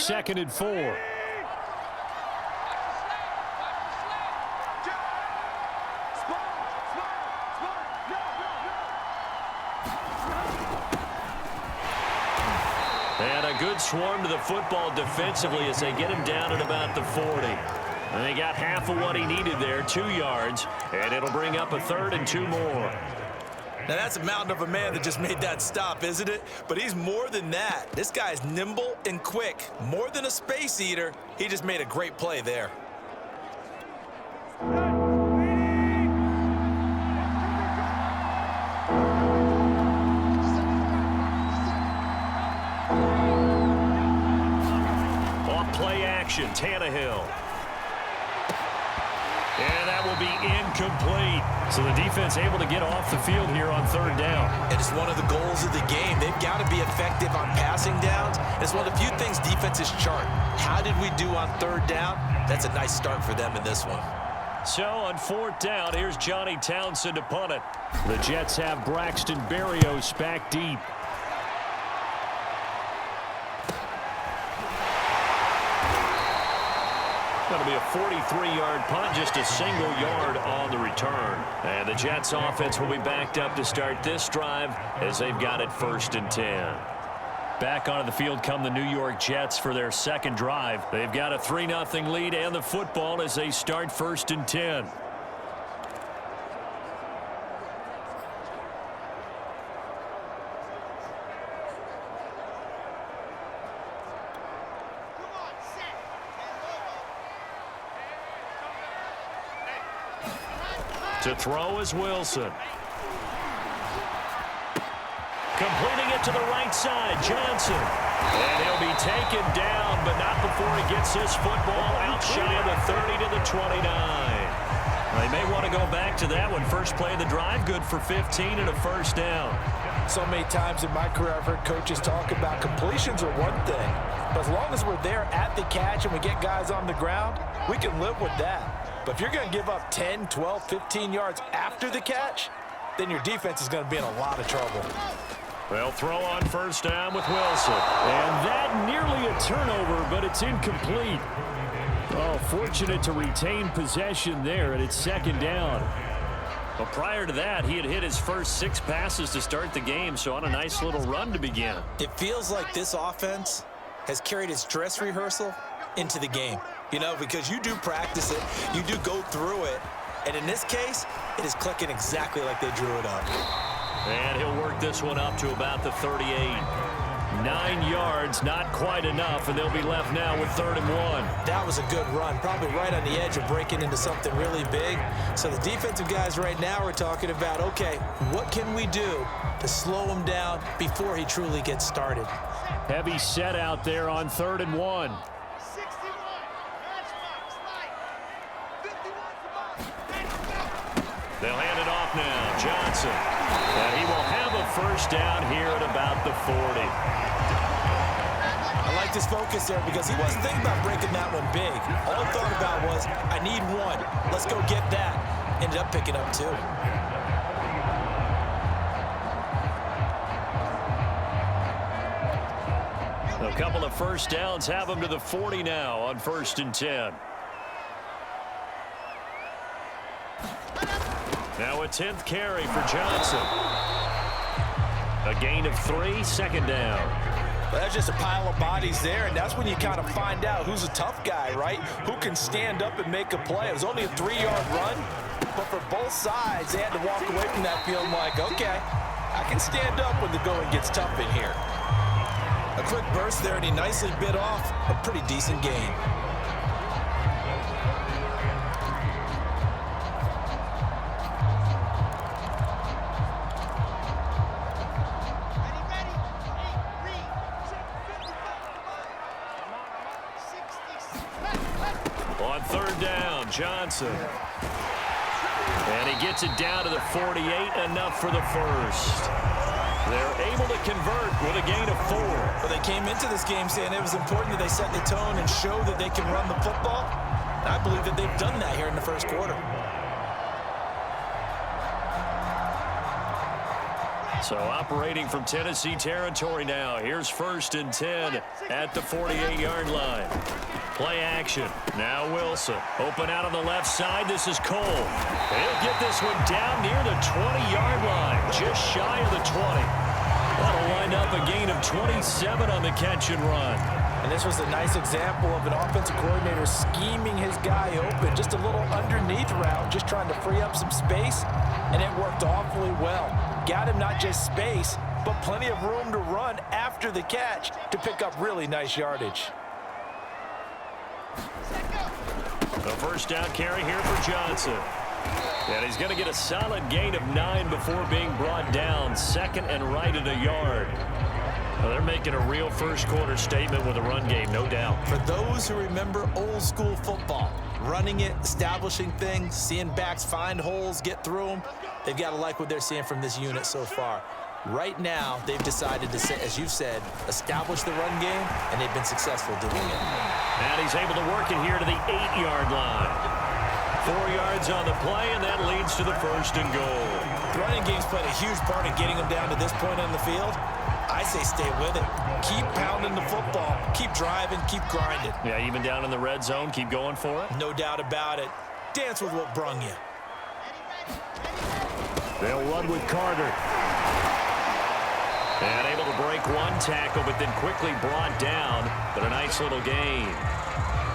2nd and 4. And a good swarm to the football defensively as they get him down at about the 40. And they got half of what he needed there, 2 yards, and it'll bring up a 3rd and 2 more. Now, that's a mountain of a man that just made that stop, isn't it? But he's more than that. This guy's nimble and quick. More than a space eater. He just made a great play there. On play action, Tannehill. And that will be incomplete. So the defense able to get off the field here on 3rd down. And it's one of the goals of the game. They've got to be effective on passing downs. It's one of the few things defenses chart. How did we do on 3rd down? That's a nice start for them in this one. So on 4th down, here's Johnny Townsend to punt it. The Jets have Braxton Berrios back deep. Going to be a 43-yard punt, just a single yard on the return. And the Jets offense will be backed up to start this drive as they've got it 1st and 10. Back onto the field come the New York Jets for their 2nd drive. They've got a 3-0 lead and the football as they start 1st and 10. To throw is Wilson. Completing it to the right side, Johnson. And he'll be taken down, but not before he gets this football out shy of the 30 to the 29. They may want to go back to that one. First play of the drive, good for 15 and a 1st down. So many times in my career I've heard coaches talk about completions are one thing. But as long as we're there at the catch and we get guys on the ground, we can live with that. But if you're going to give up 10, 12, 15 yards after the catch, then your defense is going to be in a lot of trouble. They'll throw on 1st down with Wilson. And that nearly a turnover, but it's incomplete. Oh, fortunate to retain possession there, and it's 2nd down. Well, prior to that, he had hit his first 6 passes to start the game, so on a nice little run to begin. It feels like this offense has carried its dress rehearsal into the game. You know, because you do practice it, you do go through it, and in this case, it is clicking exactly like they drew it up. And he'll work this one up to about the 38. 9 yards, not quite enough, and they'll be left now with 3rd and 1. That was a good run, probably right on the edge of breaking into something really big. So the defensive guys right now are talking about, okay, what can we do to slow him down before he truly gets started? Heavy set out there on 3rd and 1. They'll hand it off now. Johnson. And he will have a 1st down here at about the 40. I like this focus there because he wasn't thinking about breaking that one big. All he thought about was, I need 1. Let's go get that. Ended up picking up 2. A couple of 1st downs have him to the 40 now on 1st and 10. Now a 10th carry for Johnson. A gain of 3, 2nd down. Well, that's just a pile of bodies there, and that's when you kind of find out who's a tough guy, right? Who can stand up and make a play. It was only a 3-yard run, but for both sides, they had to walk away from that feeling like, okay, I can stand up when the going gets tough in here. A quick burst there, and he nicely bit off a pretty decent gain. On 3rd down, Johnson. And he gets it down to the 48, enough for the 1st. They're able to convert with a gain of 4. Well, they came into this game saying it was important that they set the tone and show that they can run the football. And I believe that they've done that here in the 1st quarter. So operating from Tennessee territory now. Here's 1st and 10 at the 48-yard line. Play action. Now Wilson. Open out on the left side. This is Cole. He'll get this one down near the 20-yard line. Just shy of the 20. That'll wind up a gain of 27 on the catch and run. And this was a nice example of an offensive coordinator scheming his guy open. Just a little underneath route, just trying to free up some space, and it worked awfully well. Got him not just space, but plenty of room to run after the catch to pick up really nice yardage. The first down carry here for Johnson. And he's going to get a solid gain of 9 before being brought down. 2nd and right at a yard. Well, they're making a real first-quarter statement with a run game, no doubt. For those who remember old-school football, running it, establishing things, seeing backs find holes, get through them, they've got to like what they're seeing from this unit so far. Right now, they've decided to, as you've said, establish the run game, and they've been successful doing it. And he's able to work it here to the 8-yard line. 4 yards on the play, and that leads to the 1st and goal. The running game's played a huge part in getting them down to this point on the field. I say stay with it. Keep pounding the football. Keep driving. Keep grinding. Yeah, even down in the red zone, keep going for it. No doubt about it. Dance with what brung you. They'll run with Carter. And able to break one tackle, but then quickly brought down. But a nice little gain.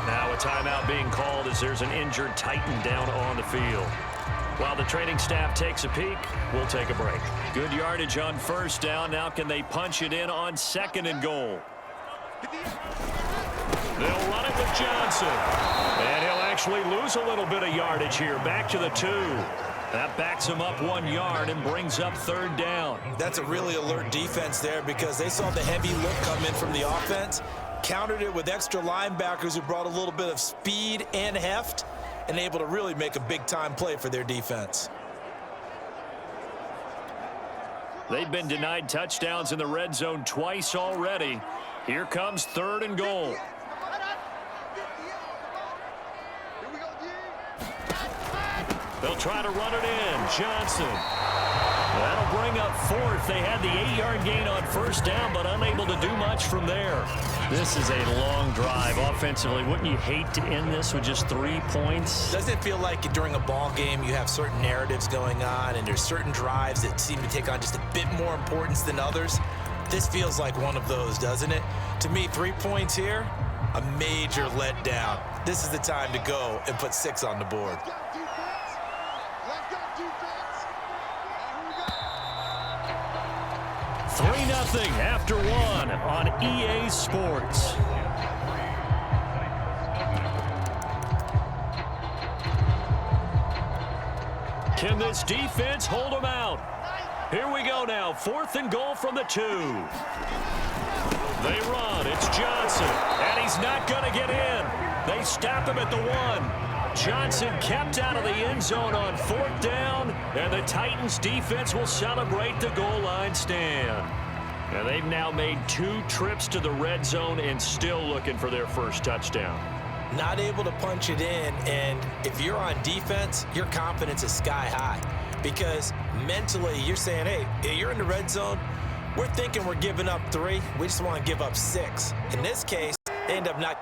Now a timeout being called as there's an injured Titan down on the field. While the training staff takes a peek, we'll take a break. Good yardage on 1st down. Now can they punch it in on 2nd and goal? They'll run it with Johnson. And he'll actually lose a little bit of yardage here. Back to the 2. That backs him up 1 yard and brings up 3rd down. That's a really alert defense there because they saw the heavy look come in from the offense, countered it with extra linebackers who brought a little bit of speed and heft, and able to really make a big-time play for their defense. They've been denied touchdowns in the red zone twice already. Here comes 3rd and goal. They'll try to run it in. Johnson. That'll bring up 4th. They had the 8-yard gain on 1st down, but unable to do much from there. This is a long drive offensively. Wouldn't you hate to end this with just 3 points? Doesn't it feel like during a ball game you have certain narratives going on and there's certain drives that seem to take on just a bit more importance than others? This feels like one of those, doesn't it? To me, 3 points here, a major letdown. This is the time to go and put 6 on the board. 3-0 after 1 on EA Sports. Can this defense hold them out? Here we go now. 4th and goal from the 2. They run. It's Johnson. And he's not going to get in. They stop him at the 1. Johnson kept out of the end zone on 4th down, and the Titans defense will celebrate the goal line stand. And they've now made 2 trips to the red zone and still looking for their first touchdown. Not able to punch it in, and if you're on defense, your confidence is sky high because mentally you're saying, hey, you're in the red zone. We're thinking we're giving up 3. We just want to give up 6. In this case, they end up not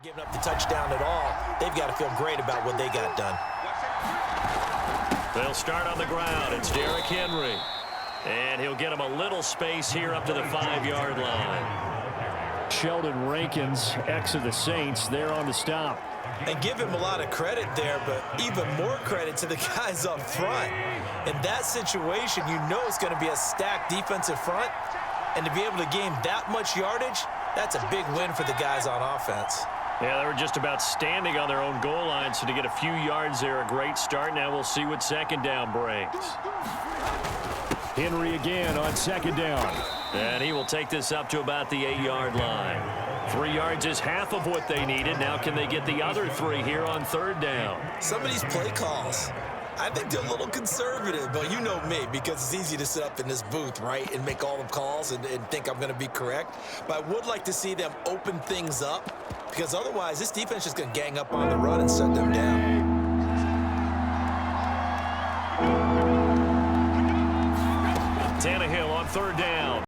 giving up the touchdown at all. They've got to feel great about what they got done. They'll start on the ground. It's Derrick Henry. And he'll get him a little space here up to the 5-yard line. Sheldon Rankins, ex of the Saints, there on the stop. And give him a lot of credit there, but even more credit to the guys up front. In that situation, you know it's going to be a stacked defensive front. And to be able to gain that much yardage, that's a big win for the guys on offense. Yeah, they were just about standing on their own goal line, so to get a few yards there, a great start. Now we'll see what 2nd down brings. Henry again on 2nd down. And he will take this up to about the 8-yard line. 3 yards is half of what they needed. Now can they get the other 3 here on 3rd down? Some of these play calls, I think they're a little conservative, but you know me, because it's easy to sit up in this booth, right, and make all the calls and think I'm going to be correct. But I would like to see them open things up, because otherwise this defense is going to gang up on the run and shut them down. Tannehill on third down.